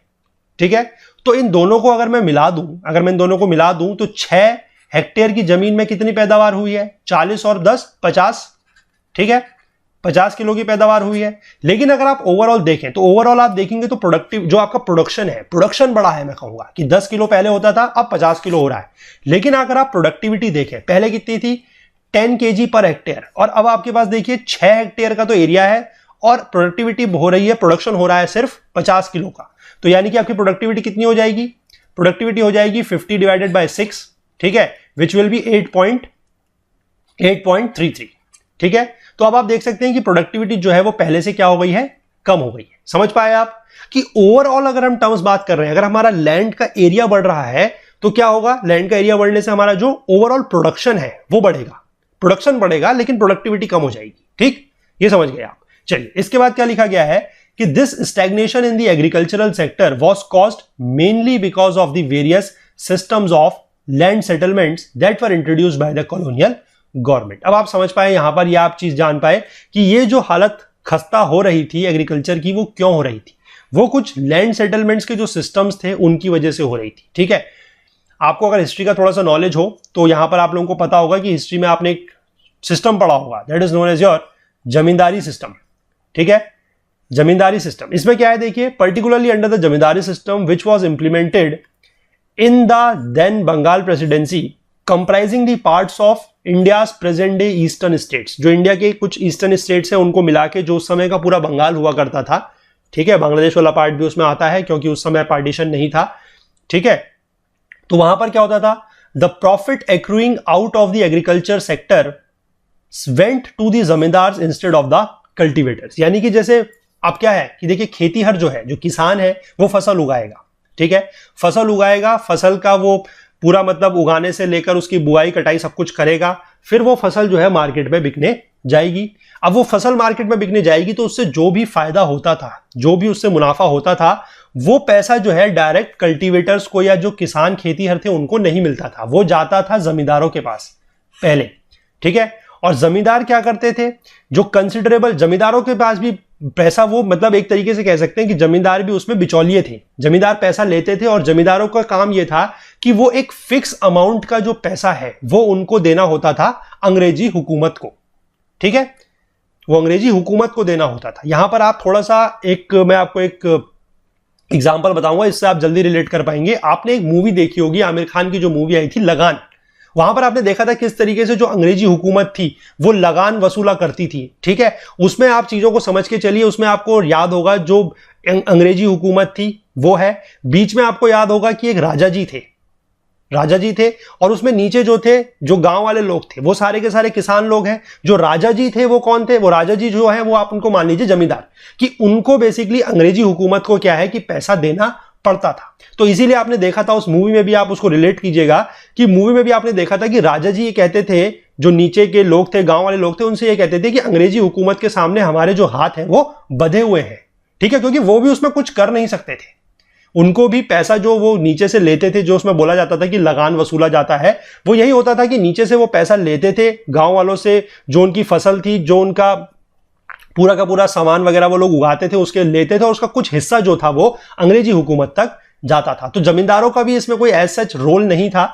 Speaker 1: ठीक है, तो इन दोनों को अगर मैं मिला दूं, अगर मैं इन दोनों को मिला दूं तो 6 हेक्टेयर की जमीन में कितनी पैदावार हुई है, 40 और 10 50, ठीक है, 50 किलो की पैदावार हुई है। लेकिन अगर आप ओवरऑल देखें तो ओवरऑल आप देखेंगे तो प्रोडक्टिव जो आपका प्रोडक्शन है, प्रोडक्शन बड़ा है। मैं कहूंगा कि 10 किलो पहले होता था, अब 50 किलो हो रहा है। लेकिन अगर आप प्रोडक्टिविटी देखें, पहले कितनी थी 10 kg पर हेक्टेयर, और अब आपके पास देखिए 6 हेक्टेयर का तो एरिया है और प्रोडक्टिविटी हो रही है, प्रोडक्शन हो रहा है सिर्फ 50 किलो का। तो यानी कि आपकी प्रोडक्टिविटी कितनी हो जाएगी, प्रोडक्टिविटी हो जाएगी 50 डिवाइडेड बाय 6, ठीक है, विच विल बी 8.33, ठीक है। तो अब आप देख सकते हैं कि प्रोडक्टिविटी जो है वो पहले से क्या हो गई है, कम हो गई है। समझ पाए आप कि ओवरऑल अगर हम टर्म्स बात कर रहे हैं, अगर हमारा लैंड का एरिया बढ़ रहा है तो क्या होगा, लैंड का एरिया बढ़ने से हमारा जो ओवरऑल प्रोडक्शन है वो बढ़ेगा, प्रोडक्शन बढ़ेगा लेकिन प्रोडक्टिविटी कम हो जाएगी, ठीक, ये समझ गए आप। चलिए इसके बाद क्या लिखा गया है कि this stagnation in the agricultural sector was caused mainly because of the various systems of land settlements that were introduced by the colonial government. अब आप समझ पाए यहां पर, या आप चीज जान पाए कि ये जो हालत खस्ता हो रही थी एग्रीकल्चर की वो क्यों हो रही थी, वो कुछ लैंड सेटलमेंट्स के जो सिस्टम्स थे उनकी वजह से हो रही थी, ठीक है। आपको अगर हिस्ट्री का थोड़ा सा नॉलेज हो तो यहां पर आप लोगों को पता होगा कि हिस्ट्री में आपने एक सिस्टम पढ़ा होगा, that is known as your zamindari system, ठीक है, जमींदारी सिस्टम। इसमें क्या है देखिए, particularly under the zamindari system which was implemented in the then Bengal presidency comprising the parts of India's present day eastern states, जो इंडिया के कुछ ईस्टर्न स्टेट्स है उनको मिला के जो उस समय का पूरा बंगाल हुआ करता था, ठीक है, बांग्लादेश वाला पार्ट भी उसमें आता है क्योंकि उस समय पार्टीशन नहीं था, ठीक है। तो वहां पर क्या होता था, the profit accruing out of the agriculture sector went to the zamindars instead of the cultivators. यानी कि जैसे अब क्या है कि देखिए खेतीहर जो है, जो किसान है, वो फसल उगाएगा, ठीक है, फसल उगाएगा, फसल का वो पूरा मतलब उगाने से लेकर उसकी बुआई कटाई सब कुछ करेगा, फिर वो फसल जो है मार्केट में बिकने जाएगी। अब वो फसल मार्केट में बिकने जाएगी तो उससे जो भी फायदा होता था, जो भी उससे मुनाफा होता था, वो पैसा जो है डायरेक्ट कल्टीवेटर्स को या जो किसान खेतीहर थे उनको नहीं मिलता था, वो जाता था जमींदारों के पास पहले, ठीक है। और जमींदार क्या करते थे, जो कंसिडरेबल, जमींदारों के पास भी पैसा, वो मतलब एक तरीके से कह सकते हैं कि जमींदार भी उसमें बिचौलिए थे। जमींदार पैसा लेते थे और जमींदारों का काम यह था कि वो एक फिक्स अमाउंट का जो पैसा है वो उनको देना होता था अंग्रेजी हुकूमत को, ठीक है, वो अंग्रेजी हुकूमत को देना होता था। यहां पर आप थोड़ा सा मैं आपको एक एग्जाम्पल बताऊंगा, इससे आप जल्दी रिलेट कर पाएंगे। आपने एक मूवी देखी होगी, आमिर खान की जो मूवी आई थी लगान, वहां पर आपने देखा था किस तरीके से जो अंग्रेजी हुकूमत थी वो लगान वसूला करती थी, ठीक है। उसमें आप चीजों को समझ के चलिए, उसमें आपको याद होगा जो अंग्रेजी हुकूमत थी वो है, बीच में आपको याद होगा कि एक राजा जी थे और उसमें नीचे जो थे, जो गांव वाले लोग थे, वो सारे के सारे किसान लोग हैं। जो राजा जी थे वो कौन थे, वो राजा जी जो है वो आप उनको मान लीजिए जमींदार, कि उनको बेसिकली अंग्रेजी हुकूमत को क्या है कि पैसा देना पड़ता था। तो इसीलिए आपने देखा था उस मूवी में भी, आप उसको रिलेट कीजिएगा कि मूवी में भी आपने देखा था कि राजा जी ये कहते थे, जो नीचे के लोग थे, गांव वाले लोग थे, उनसे ये कहते थे कि अंग्रेजी हुकूमत के सामने हमारे जो हाथ हैं वो बंधे हुए हैं, ठीक है, क्योंकि वो भी उसमें कुछ कर नहीं सकते थे। उनको भी पैसा जो वो नीचे से लेते थे, जो उसमें बोला जाता था कि लगान वसूला जाता है, वो यही होता था कि नीचे से वो पैसा लेते थे गांव वालों से, जो उनकी फसल थी, जो उनका पूरा का पूरा सामान वगैरह वो लोग उगाते थे, उसके लेते थे और उसका कुछ हिस्सा जो था वो अंग्रेजी हुकूमत तक जाता था। तो जमींदारों का भी इसमें कोई ऐसा सच रोल नहीं था,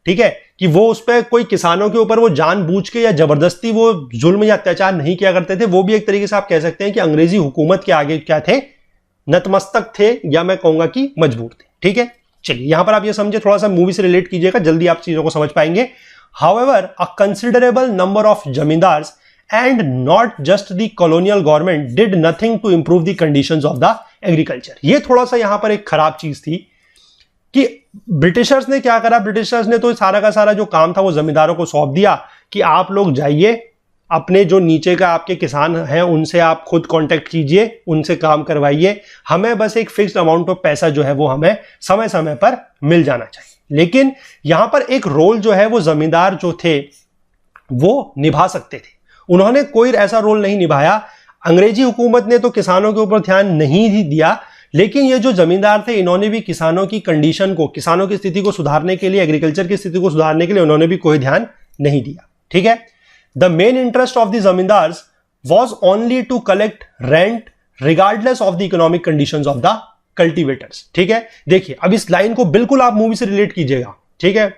Speaker 1: ठीक है, कि वो उस पर कोई किसानों के ऊपर वो जानबूझ के या जबरदस्ती वो जुल्म या अत्याचार नहीं किया करते थे। वो भी एक तरीके से आप कह सकते हैं कि अंग्रेजी हुकूमत के आगे क्या थे, नतमस्तक थे, या मैं कहूंगा कि मजबूर थे, ठीक है। चलिए यहां पर आप ये समझे, थोड़ा सा मूवी से रिलेट कीजिएगा, जल्दी आप चीजों को समझ पाएंगे। However a considerable number of zamindars and not just the colonial government did nothing to improve the conditions of the agriculture। ये थोड़ा सा यहां पर एक खराब चीज थी कि ब्रिटिशर्स ने क्या करा, ब्रिटिशर्स ने तो सारा का सारा जो काम था वो जमींदारों को सौंप दिया कि आप लोग जाइए, अपने जो नीचे का आपके किसान हैं उनसे आप खुद कांटेक्ट कीजिए, उनसे काम करवाइए, हमें बस एक फिक्स्ड अमाउंट ऑफ पैसा जो है वो हमें समय समय पर मिल जाना चाहिए। लेकिन यहां पर एक रोल जो है वो जमींदार जो थे वो निभा सकते थे, उन्होंने कोई ऐसा रोल नहीं निभाया। अंग्रेजी हुकूमत ने तो किसानों के ऊपर ध्यान नहीं ही दिया, लेकिन ये जो जमींदार थे इन्होंने भी किसानों की कंडीशन को, किसानों की स्थिति को सुधारने के लिए, एग्रीकल्चर की स्थिति को सुधारने के लिए उन्होंने भी कोई ध्यान नहीं दिया, ठीक है। The main interest of the zamindars was only to collect rent regardless of the economic conditions of the cultivators, ठीक है। देखिए अब इस लाइन को बिल्कुल आप मूवी से रिलेट कीजिएगा, ठीक है।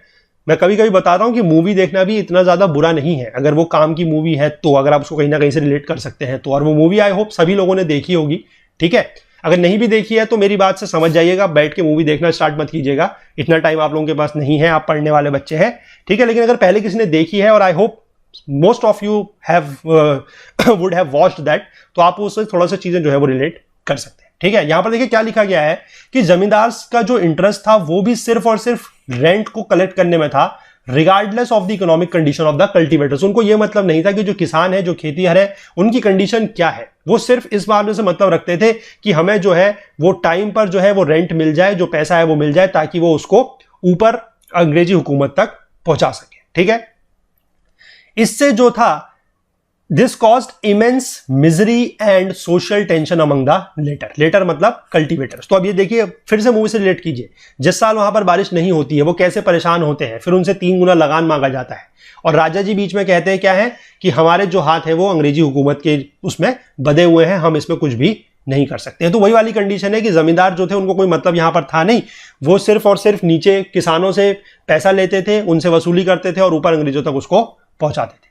Speaker 1: मैं कभी कभी बताता हूं कि मूवी देखना भी इतना ज्यादा बुरा नहीं है, अगर वो काम की मूवी है तो, अगर आप उसको कहीं ना कहीं से रिलेट कर सकते हैं तो। और वो मूवी आई होप सभी लोगों ने देखी होगी, ठीक है। अगर नहीं भी देखी है तो मेरी बात से समझ जाइएगा, बैठ के मूवी देखना स्टार्ट मत कीजिएगा, इतना टाइम आप लोगों के पास नहीं है, आप पढ़ने वाले बच्चे हैं, ठीक है। लेकिन अगर पहले किसी ने देखी है, और I hope most of you would have watched that, तो आप उससे थोड़ा सा चीजें जो है वो रिलेट कर सकते हैं, ठीक है। यहां पर देखिए क्या लिखा गया है कि जमींदार का जो इंटरेस्ट था वो भी सिर्फ और सिर्फ रेंट को कलेक्ट करने में था, regardless of the economic condition of the cultivators. उनको यह मतलब नहीं था कि जो किसान है, जो खेतीहर है, उनकी कंडीशन क्या है, वो सिर्फ इस बात से मतलब रखते थे कि हमें जो है वो टाइम पर जो है वो रेंट मिल जाए, जो पैसा है वो मिल जाए, ताकि वो उसको ऊपर अंग्रेजी हुकूमत तक पहुंचा सके, ठीक है। इससे जो था, this caused immense misery and social tension among the latter मतलब कल्टीवेटर्स। तो अब ये देखिए, फिर से मूवी से रिलेट कीजिए, जिस साल वहां पर बारिश नहीं होती है वो कैसे परेशान होते हैं, फिर उनसे 3 गुना लगान मांगा जाता है, और राजा जी बीच में कहते हैं क्या है कि हमारे जो हाथ है वो अंग्रेजी हुकूमत के उसमें बंधे हुए हैं, हम इसमें कुछ भी नहीं कर सकते हैं। तो वही वाली कंडीशन है कि जमींदार जो थे उनको कोई मतलब यहां पर था नहीं, वो सिर्फ और सिर्फ नीचे किसानों से पैसा लेते थे, उनसे वसूली करते थे और ऊपर अंग्रेजों तक उसको पहुंचाते थे।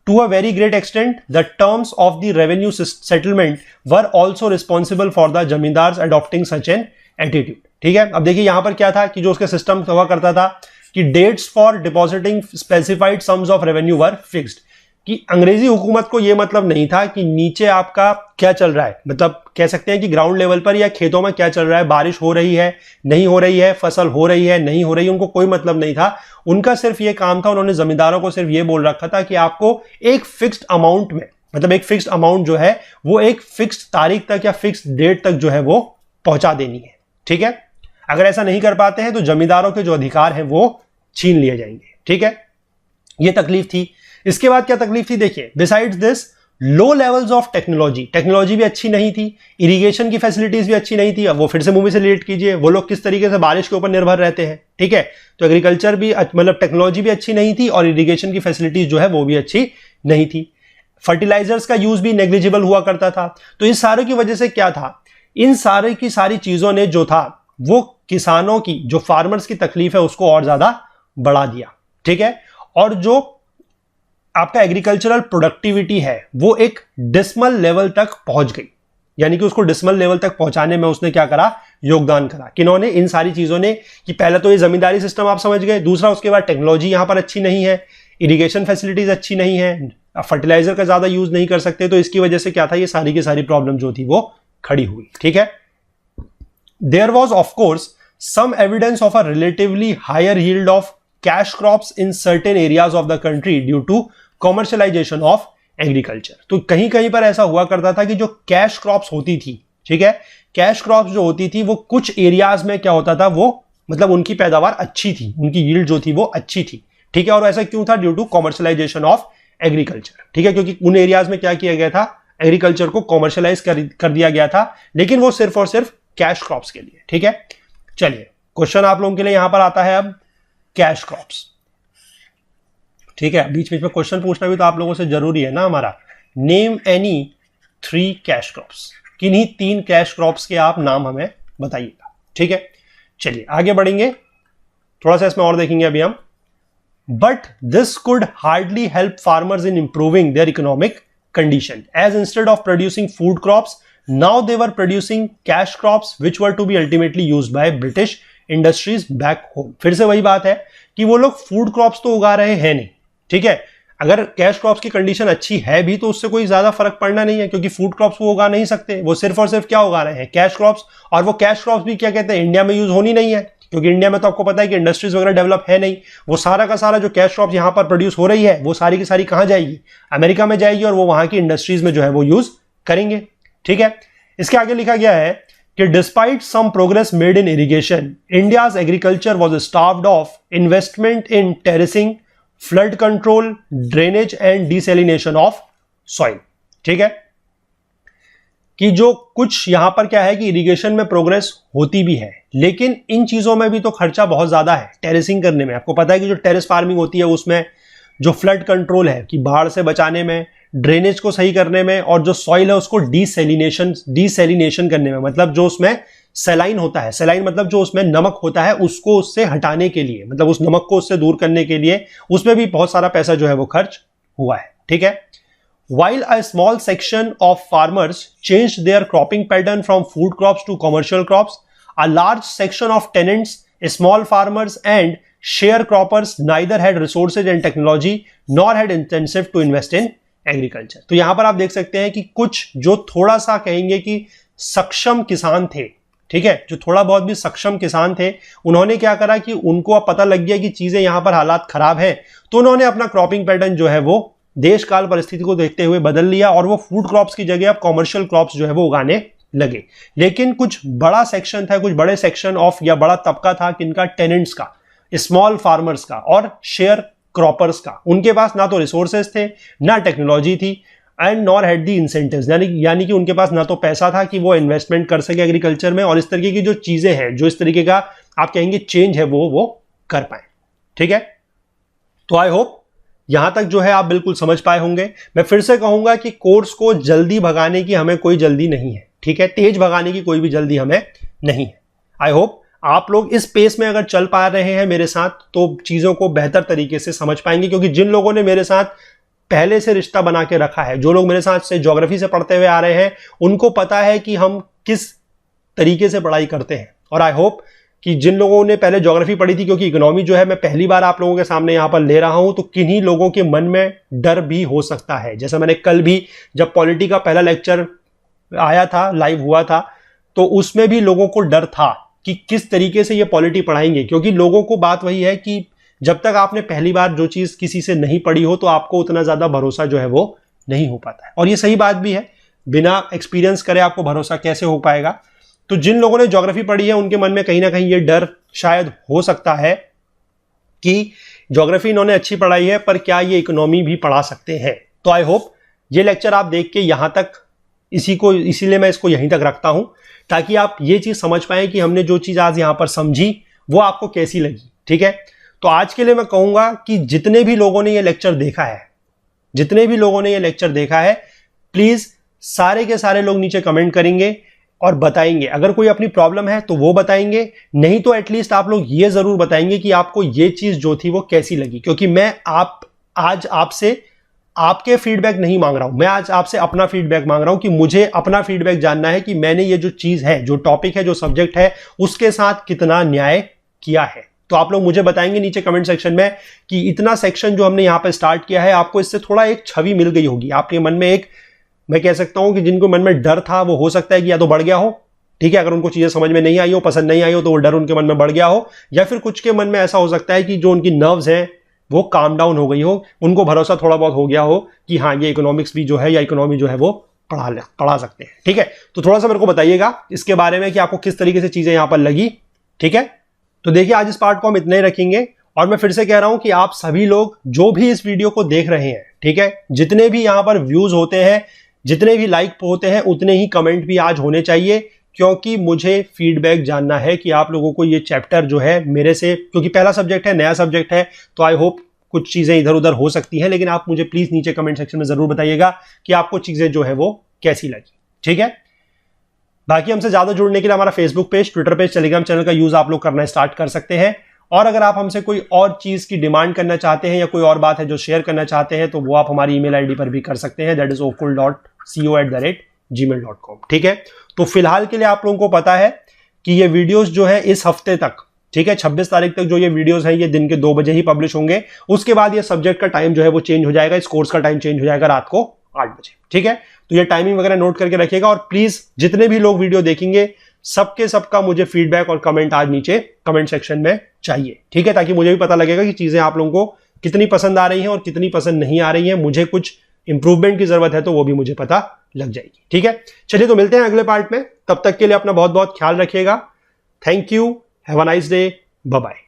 Speaker 1: To a very great extent, the terms of the revenue settlement were also responsible for the zamindars adopting such an attitude, ठीक है। अब देखिए यहां पर क्या था कि जो उसका सिस्टम हुआ करता था कि dates for depositing specified sums of revenue were fixed, कि अंग्रेजी हुकूमत को यह मतलब नहीं था कि नीचे आपका क्या चल रहा है, मतलब कह सकते हैं कि ग्राउंड लेवल पर या खेतों में क्या चल रहा है, बारिश हो रही है नहीं हो रही है, फसल हो रही है नहीं हो रही है, उनको कोई मतलब नहीं था। उनका सिर्फ ये काम था, उन्होंने जमींदारों को सिर्फ ये बोल रखा था कि आपको एक फिक्स्ड अमाउंट में, मतलब एक फिक्स्ड अमाउंट जो है वो एक फिक्स्ड तारीख तक या फिक्स्ड डेट तक जो है वो पहुंचा देनी है। ठीक है, अगर ऐसा नहीं कर पाते हैं तो जमींदारों के जो अधिकार हैं वो छीन लिए जाएंगे। ठीक है, ये तकलीफ थी। इसके बाद क्या तकलीफ थी देखिए, besides this low levels of technology भी अच्छी नहीं थी, इरिगेशन की फैसिलिटीज भी अच्छी नहीं थी। अब वो फिर से मूवी से रिलेट कीजिए, वो लोग किस तरीके से बारिश के ऊपर निर्भर रहते हैं। ठीक है, तो एग्रीकल्चर भी मतलब टेक्नोलॉजी भी अच्छी नहीं थी और इरिगेशन की फैसिलिटीज जो है वो भी अच्छी नहीं थी। फर्टिलाइजर्स का यूज भी नेग्लिजिबल हुआ करता था। तो इस सारे की वजह से क्या था, इन सारे की सारी चीजों ने जो था वो किसानों की, जो फार्मर्स की तकलीफ है उसको और ज्यादा बढ़ा दिया। ठीक है, और जो आपका एग्रीकल्चरल प्रोडक्टिविटी है वो एक डिसमल लेवल तक पहुंच गई, यानी कि उसको डिसमल लेवल तक पहुंचाने में उसने क्या करा, योगदान करा। किन्होंने, इन सारी चीजों ने, कि पहले तो ये जमींदारी सिस्टम आप समझ गए, दूसरा उसके बाद टेक्नोलॉजी यहां पर अच्छी नहीं है, इरिगेशन फैसिलिटीज अच्छी नहीं है, फर्टिलाइजर का ज्यादा यूज नहीं कर सकते, तो इसकी वजह से क्या था, ये सारी की सारी प्रॉब्लम जो थी वो खड़ी हुई। ठीक है, there was of course some evidence of a relatively higher yield of cash crops in certain areas of the country due to commercialisation of agriculture. तो कहीं कहीं पर ऐसा हुआ करता था कि जो कैश क्रॉप्स होती थी, ठीक है, कैश क्रॉप्स जो होती थी वो कुछ एरियाज में क्या होता था, वो मतलब उनकी पैदावार अच्छी थी, उनकी यील्ड जो थी वो अच्छी थी। ठीक है, और ऐसा क्यों था, due to commercialisation of agriculture. ठीक है, क्योंकि उन एरियाज में क्या किया गया था, एग्रीकल्चर को कॉमर्शियलाइज कर दिया गया था, लेकिन वो सिर्फ और सिर्फ कैश क्रॉप्स के लिए। ठीक है, चलिए क्वेश्चन आप लोगों के लिए यहां पर आता है अब, कैश क्रॉप्स। ठीक है, बीच बीच में क्वेश्चन पूछना भी तो आप लोगों से जरूरी है ना हमारा। नेम एनी 3 कैश क्रॉप्स, किन्हीं 3 कैश क्रॉप्स के आप नाम हमें बताइएगा। ठीक है, चलिए आगे बढ़ेंगे, थोड़ा सा इसमें और देखेंगे अभी हम। But this could hardly help farmers in improving their economic condition, as instead of producing food crops now they were producing cash crops which were to be ultimately used by British industries back home. फिर से वही बात है कि वो लोग food crops तो उगा रहे हैं नहीं। ठीक है, अगर कैश क्रॉप्स की कंडीशन अच्छी है भी तो उससे कोई ज्यादा फर्क पड़ना नहीं है, क्योंकि फूड क्रॉप्स वो उगा नहीं सकते, वो सिर्फ और सिर्फ क्या उगा रहे हैं, कैश क्रॉप्स। और वो कैश क्रॉप्स भी क्या कहते हैं, इंडिया में यूज होनी नहीं है, क्योंकि इंडिया में तो आपको पता है कि इंडस्ट्रीज वगैरह डेवलप है नहीं। वो सारा का सारा जो कैश क्रॉप्स यहां पर प्रोड्यूस हो रही है वो सारी की सारी कहां जाएगी, अमेरिका में जाएगी, और वो वहां की इंडस्ट्रीज में जो है वो यूज करेंगे। ठीक है, इसके आगे लिखा गया है कि despite some progress made in irrigation, India's agriculture was starved of investment in terracing, flood control, drainage and desalination of soil. ठीक है, कि जो कुछ यहां पर क्या है कि इरिगेशन में प्रोग्रेस होती भी है, लेकिन इन चीजों में भी तो खर्चा बहुत ज्यादा है। टेरेसिंग करने में आपको पता है कि जो टेरेस फार्मिंग होती है उसमें जो फ्लड कंट्रोल है कि बाढ़ से बचाने में, ड्रेनेज को सही करने में, और जो सॉइल है उसको डिसैलिनेशन करने में, मतलब जो उसमें सैलाइन होता है, सैलाइन मतलब जो उसमें नमक होता है उसको उससे हटाने के लिए, मतलब उस नमक को उससे दूर करने के लिए, उसमें भी बहुत सारा पैसा जो है वो खर्च हुआ है। ठीक है, while a small section of farmers changed their cropping pattern from food crops to commercial crops, a large section of tenants, small farmers and sharecroppers neither had resources and technology nor had incentive to invest in agriculture। तो यहां पर आप देख सकते हैं कि कुछ जो थोड़ा सा कहेंगे कि सक्षम किसान थे, ठीक है, जो थोड़ा बहुत भी सक्षम किसान थे, उन्होंने क्या करा कि उनको अब पता लग गया कि चीजें यहां पर हालात खराब है, तो उन्होंने अपना क्रॉपिंग पैटर्न जो है वो देश काल परिस्थिति को देखते हुए बदल लिया, और वो फूड क्रॉप्स की जगह अब कॉमर्शियल क्रॉप्स जो है वो उगाने लगे। लेकिन कुछ बड़ा सेक्शन था, कुछ बड़े सेक्शन ऑफ या बड़ा तबका था किनका, टेनेंट्स का, स्मॉल फार्मर्स का और शेयर क्रॉपर्स का। उनके पास ना तो रिसोर्सेज थे, ना टेक्नोलॉजी थी, and nor had the incentives, यानी कि उनके पास ना तो पैसा था कि वो इन्वेस्टमेंट कर सके एग्रीकल्चर में, और इस तरीके की जो चीजें हैं, जो इस तरीके का आप कहेंगे चेंज है, वो कर पाए। ठीक है, तो आई होप यहां तक जो है आप बिल्कुल समझ पाए होंगे। मैं फिर से कहूंगा कि कोर्स को जल्दी भगाने की हमें कोई जल्दी नहीं है। ठीक है, तेज भगाने की कोई भी जल्दी हमें नहीं है। आई होप आप लोग इस पेस में अगर चल पा रहे हैं मेरे साथ तो चीजों को बेहतर तरीके से समझ पाएंगे, क्योंकि जिन लोगों ने मेरे साथ पहले से रिश्ता बना के रखा है, जो लोग मेरे साथ से ज्योग्राफी से पढ़ते हुए आ रहे हैं, उनको पता है कि हम किस तरीके से पढ़ाई करते हैं। और आई होप कि जिन लोगों ने पहले ज्योग्राफी पढ़ी थी, क्योंकि इकोनॉमी जो है मैं पहली बार आप लोगों के सामने यहां पर ले रहा हूं, तो किन्हीं लोगों के मन में डर भी हो सकता है। जैसे मैंने कल भी जब पॉलिटी का पहला लेक्चर आया था, लाइव हुआ था, तो उसमें भी लोगों को डर था कि किस तरीके से ये पॉलिटी पढ़ाएंगे, क्योंकि लोगों को बात वही है कि जब तक आपने पहली बार जो चीज किसी से नहीं पढ़ी हो तो आपको उतना ज्यादा भरोसा जो है वो नहीं हो पाता है। और ये सही बात भी है, बिना एक्सपीरियंस करे आपको भरोसा कैसे हो पाएगा। तो जिन लोगों ने ज्योग्राफी पढ़ी है उनके मन में कहीं ना कहीं ये डर शायद हो सकता है कि ज्योग्राफी इन्होंने अच्छी पढ़ाई है, पर क्या ये इकोनॉमी भी पढ़ा सकते हैं। तो आई होप ये लेक्चर आप देख के यहां तक इसीलिए मैं इसको यहीं तक रखता हूं, ताकि आप ये चीज समझ पाए कि हमने जो चीज आज यहां पर समझी वो आपको कैसी लगी। ठीक है, तो आज के लिए मैं कहूंगा कि जितने भी लोगों ने ये लेक्चर देखा है, प्लीज सारे के सारे लोग नीचे कमेंट करेंगे और बताएंगे। अगर कोई अपनी प्रॉब्लम है तो वो बताएंगे, नहीं तो एटलीस्ट आप लोग ये जरूर बताएंगे कि आपको ये चीज जो थी वो कैसी लगी। क्योंकि मैं आज आपसे आपके फीडबैक नहीं मांग रहा हूं, मैं आज आपसे अपना फीडबैक मांग रहा हूं कि मुझे अपना फीडबैक जानना है कि मैंने ये जो चीज है, जो टॉपिक है, जो सब्जेक्ट है, उसके साथ कितना न्याय किया है। तो आप लोग मुझे बताएंगे नीचे कमेंट सेक्शन में कि इतना सेक्शन जो हमने यहां पर स्टार्ट किया है, आपको इससे थोड़ा एक छवि मिल गई होगी, आपके मन में एक, मैं कह सकता हूं कि जिनको मन में डर था वो हो सकता है कि या तो बढ़ गया हो, ठीक है, अगर उनको चीजें समझ में नहीं आई हो, पसंद नहीं आई हो, तो वो डर उनके मन में बढ़ गया हो, या फिर कुछ के मन में ऐसा हो सकता है कि जो उनकी नर्व्स हैं वो काम डाउन हो गई हो, उनको भरोसा थोड़ा बहुत हो गया हो कि हाँ ये इकोनॉमिक्स भी जो है या इकोनॉमी जो है वो पढ़ा सकते हैं। ठीक है, तो थोड़ा सा मेरे को बताइएगा इसके बारे में कि आपको किस तरीके से चीजें यहां पर लगी। ठीक है, तो देखिए आज इस पार्ट को हम इतना ही रखेंगे, और मैं फिर से कह रहा हूं कि आप सभी लोग जो भी इस वीडियो को देख रहे हैं, ठीक है, जितने भी यहां पर व्यूज होते हैं, जितने भी लाइक होते हैं, उतने ही कमेंट भी आज होने चाहिए, क्योंकि मुझे फीडबैक जानना है कि आप लोगों को ये चैप्टर जो है मेरे से, क्योंकि पहला सब्जेक्ट है, नया सब्जेक्ट है, तो आई होप कुछ चीजें इधर उधर हो सकती हैं, लेकिन आप मुझे प्लीज नीचे कमेंट सेक्शन में जरूर बताइएगा कि आपको चीजें जो है वो कैसी लगी। ठीक है, बाकी हमसे ज्यादा जुड़ने के लिए हमारा Facebook page, Twitter page, Telegram channel का यूज आप लोग करना स्टार्ट कर सकते हैं। और अगर आप हमसे कोई और चीज की डिमांड करना चाहते हैं या कोई और बात है जो शेयर करना चाहते हैं, तो वो आप हमारी ईमेल आईडी पर भी कर सकते हैं, दैट इज okul.co@gmail.com। ठीक है, तो फिलहाल के लिए आप लोगों को पता है कि ये वीडियोस जो है इस हफ्ते तक, ठीक है, 26 तारीख तक जो ये वीडियोस हैं ये दिन के 2 बजे ही पब्लिश होंगे। उसके बाद ये सब्जेक्ट का टाइम जो है वो चेंज हो जाएगा, इस कोर्स का टाइम चेंज हो जाएगा रात को 8 बजे। ठीक है, तो ये टाइमिंग वगैरह नोट करके रखिएगा, और प्लीज जितने भी लोग वीडियो देखेंगे सबका मुझे फीडबैक और कमेंट आज नीचे कमेंट सेक्शन में चाहिए। ठीक है, ताकि मुझे भी पता लगेगा कि चीजें आप लोगों को कितनी पसंद आ रही हैं और कितनी पसंद नहीं आ रही हैं। मुझे कुछ इंप्रूवमेंट की जरूरत है तो वो भी मुझे पता लग जाएगी। ठीक है, चलिए तो मिलते हैं अगले पार्ट में, तब तक के लिए अपना बहुत बहुत ख्याल रखिएगा। Thank you, have a nice day, bye bye.